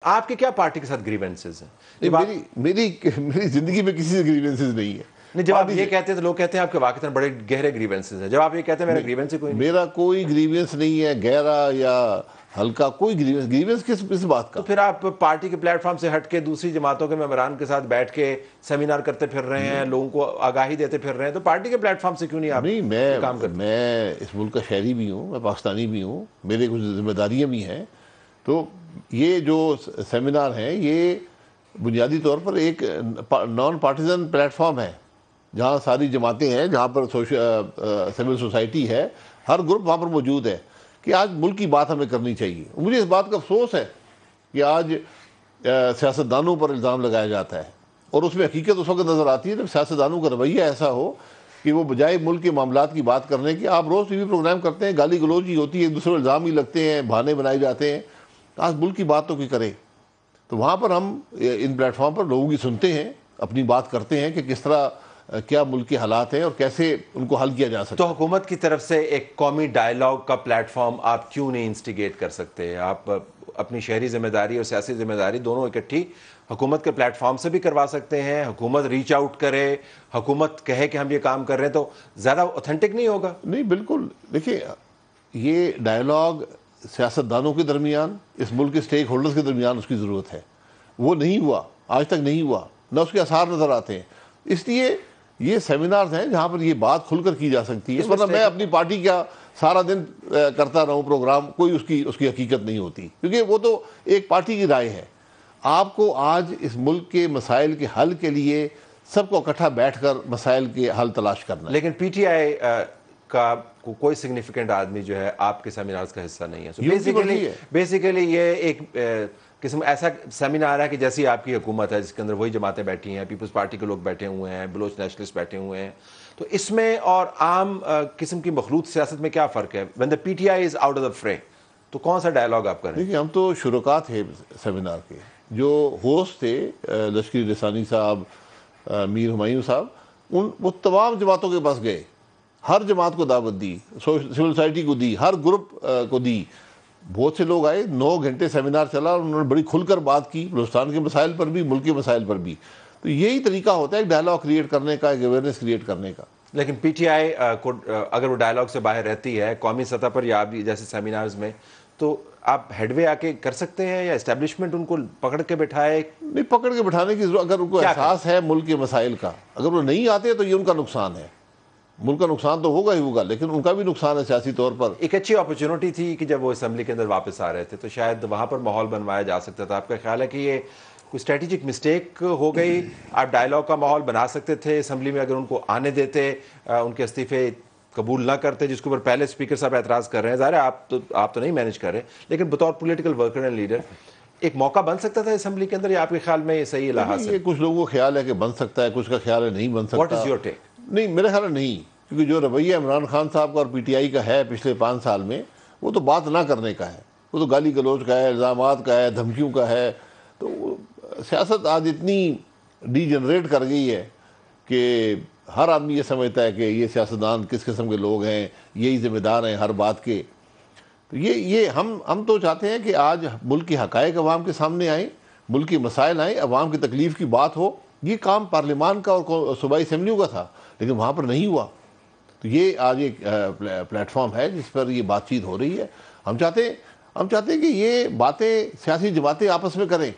آپ کے کیا پارٹی کے ساتھ گریونسز ہیں؟ میری زندگی میں کسی سے گریونسز نہیں ہے. نہیں، جب آپ یہ کہتے ہیں تو لوگ کہتے ہیں آپ کے واقعتاً بڑے گہرے گریونسز ہیں. جب آپ یہ کہتے ہیں میرا گریونس ہی کوئی نہیں. میرا کوئی گریونس نہیں ہے، گہرا یا ہلکا، کوئی گریونس کس بات کا؟ تو پھر آپ پارٹی کے پلیٹ فارم سے ہٹ کے دوسری جماعتوں کے ممبران کے ساتھ بیٹھ کے سیمینار کرتے پھر رہے ہیں، لوگوں کو آگاہی دیتے پھر رہے ہیں، تو پارٹی کے پلیٹ فارم سے کیوں نہیں آپ یہ کام کرتے؟ میں اس ملک کا شہری بھی ہوں، میں پاکستانی بھی ہوں، میرے کچھ ذمہ داریاں بھی ہیں. تو یہ جو سیمینار ہیں یہ بنیادی طور پر ایک نان پارٹیزن پلیٹ فارم ہے، جہاں ساری جماعتیں ہیں، جہاں پر سول سوسائٹی ہے، ہر گروپ وہاں پر موجود ہے کہ آج ملک کی بات ہمیں کرنی چاہیے. مجھے اس بات کا افسوس ہے کہ آج سیاستدانوں پر الزام لگایا جاتا ہے، اور اس میں حقیقت اس وقت نظر آتی ہے جب سیاستدانوں کا رویہ ایسا ہو کہ وہ بجائے ملک کے معاملات کی بات کرنے کی، آپ روز ٹی وی پروگرام کرتے ہیں، گالی گلوچ ہی ہوتی ہے، ایک دوسرے الزام ہی لگتے ہیں، بہانے بنائے جاتے ہیں. آج ملک کی بات تو کوئی کرے. تو وہاں پر ہم ان پلیٹ فارم پر لوگوں کی سنتے ہیں، اپنی بات کرتے ہیں کہ کس طرح کیا ملک کے حالات ہیں اور کیسے ان کو حل کیا جا سکتا ہے. تو حکومت کی طرف سے ایک قومی ڈائیلاگ کا پلیٹ فارم آپ کیوں نہیں انسٹیگیٹ کر سکتے؟ آپ اپنی شہری ذمہ داری اور سیاسی ذمہ داری دونوں اکٹھی حکومت کے پلیٹ فارم سے بھی کروا سکتے ہیں. حکومت ریچ آؤٹ کرے، حکومت کہے کہ ہم یہ کام کر رہے ہیں، تو زیادہ اوتھینٹک نہیں ہوگا؟ نہیں، بالکل. دیکھیے، یہ ڈائیلاگ سیاستدانوں کے درمیان، اس ملک کے سٹیک ہولڈرز کے درمیان اس کی ضرورت ہے. وہ نہیں ہوا، آج تک نہیں ہوا، نہ اس کے آثار نظر آتے ہیں. اس لیے یہ سیمینارز ہیں جہاں پر یہ بات کھل کر کی جا سکتی ہے. ورنہ میں اپنی پارٹی کا سارا دن کرتا رہوں پروگرام، کوئی اس کی حقیقت نہیں ہوتی، کیونکہ وہ تو ایک پارٹی کی رائے ہے. آپ کو آج اس ملک کے مسائل کے حل کے لیے سب کو اکٹھا بیٹھ کر مسائل کے حل تلاش کرنا ہے. لیکن پی ٹی آئی کا کوئی سگنیفیکنٹ آدمی جو ہے آپ کے سیمینارز کا حصہ نہیں ہے. بیسیکلی یہ ایک قسم ایسا سیمینار ہے کہ جیسی آپ کی حکومت ہے، جس کے اندر وہی جماعتیں بیٹھی ہیں، پیپلز پارٹی کے لوگ بیٹھے ہوئے ہیں، بلوچ نیشنلسٹ بیٹھے ہوئے ہیں. تو اس میں اور عام قسم کی مخلوط سیاست میں کیا فرق ہے؟ when the PTI is out of the fray، تو کون سا ڈائیلاگ آپ کریں؟ دیکھیے، ہم تو شرکا تھے سیمینار کے. جو ہوسٹ تھے لشکری لسانی صاحب، میر ہمایوں صاحب، وہ تمام جماعتوں کے پاس گئے، ہر جماعت کو دعوت دی، سول سوسائٹی کو دی، ہر گروپ کو دی. بہت سے لوگ آئے، 9 گھنٹے سیمینار چلا اور انہوں نے بڑی کھل کر بات کی، بلوچستان کے مسائل پر بھی، ملک کے مسائل پر بھی. تو یہی طریقہ ہوتا ہے ایک ڈائیلاگ کریٹ کرنے کا، ایک اویئرنیس کریٹ کرنے کا. لیکن پی ٹی آئی کو اگر وہ ڈائیلاگ سے باہر رہتی ہے قومی سطح پر یا آپ جیسے سیمینارز میں، تو آپ ہیڈ وے آ کے کر سکتے ہیں، یا اسٹیبلشمنٹ ان کو پکڑ کے بٹھائے؟ نہیں، پکڑ کے بٹھانے کی ضرورت، اگر ان کو احساس ہے ملک کے مسائل کا، اگر وہ نہیں آتے تو یہ ان کا نقصان ہے. ملک کا نقصان تو ہوگا ہی ہوگا، لیکن ان کا بھی نقصان ہے سیاسی طور پر. ایک اچھی اپرچونٹی تھی کہ جب وہ اسمبلی کے اندر واپس آ رہے تھے تو شاید وہاں پر ماحول بنوایا جا سکتا تھا. آپ کا خیال ہے کہ یہ کوئی اسٹریٹجک مسٹیک ہو گئی؟ آپ ڈائیلاگ کا ماحول بنا سکتے تھے اسمبلی میں، اگر ان کو آنے دیتے، ان کے استعفے قبول نہ کرتے، جس کے اوپر پہلے اسپیکر صاحب اعتراض کر رہے ہیں. ظاہر ہے آپ تو نہیں مینیج کر رہے، لیکن بطور پولیٹیکل ورکر اینڈ لیڈر ایک موقع بن سکتا تھا اسمبلی کے اندر، یا آپ کے خیال میں یہ صحیح لحاظ ہے؟ یہ کچھ لوگوں کا خیال ہے کہ بن سکتا ہے، کچھ کا خیال ہے نہیں بن سکتا. What is your take? نہیں، میرے خیال ہے نہیں، کیونکہ جو رویہ عمران خان صاحب کا اور پی ٹی آئی کا ہے پچھلے 5 سال میں، وہ تو بات نہ کرنے کا ہے، وہ تو گالی گلوچ کا ہے، الزامات کا ہے، دھمکیوں کا ہے. تو سیاست آج اتنی ڈی جنریٹ کر گئی ہے کہ ہر آدمی یہ سمجھتا ہے کہ یہ سیاستدان کس قسم کے لوگ ہیں، یہی ذمہ دار ہیں ہر بات کے. تو یہ ہم تو چاہتے ہیں کہ آج ملک کے حقائق عوام کے سامنے آئیں، ملک کے مسائل آئیں، عوام کی تکلیف کی بات ہو. یہ کام پارلیمان کا اور صوبائی اسمبلیوں کا تھا، لیکن وہاں پر نہیں ہوا. تو یہ آج ایک پلیٹ فارم ہے جس پر یہ بات چیت ہو رہی ہے. ہم چاہتے ہیں کہ یہ باتیں سیاسی جماعتیں آپس میں کریں.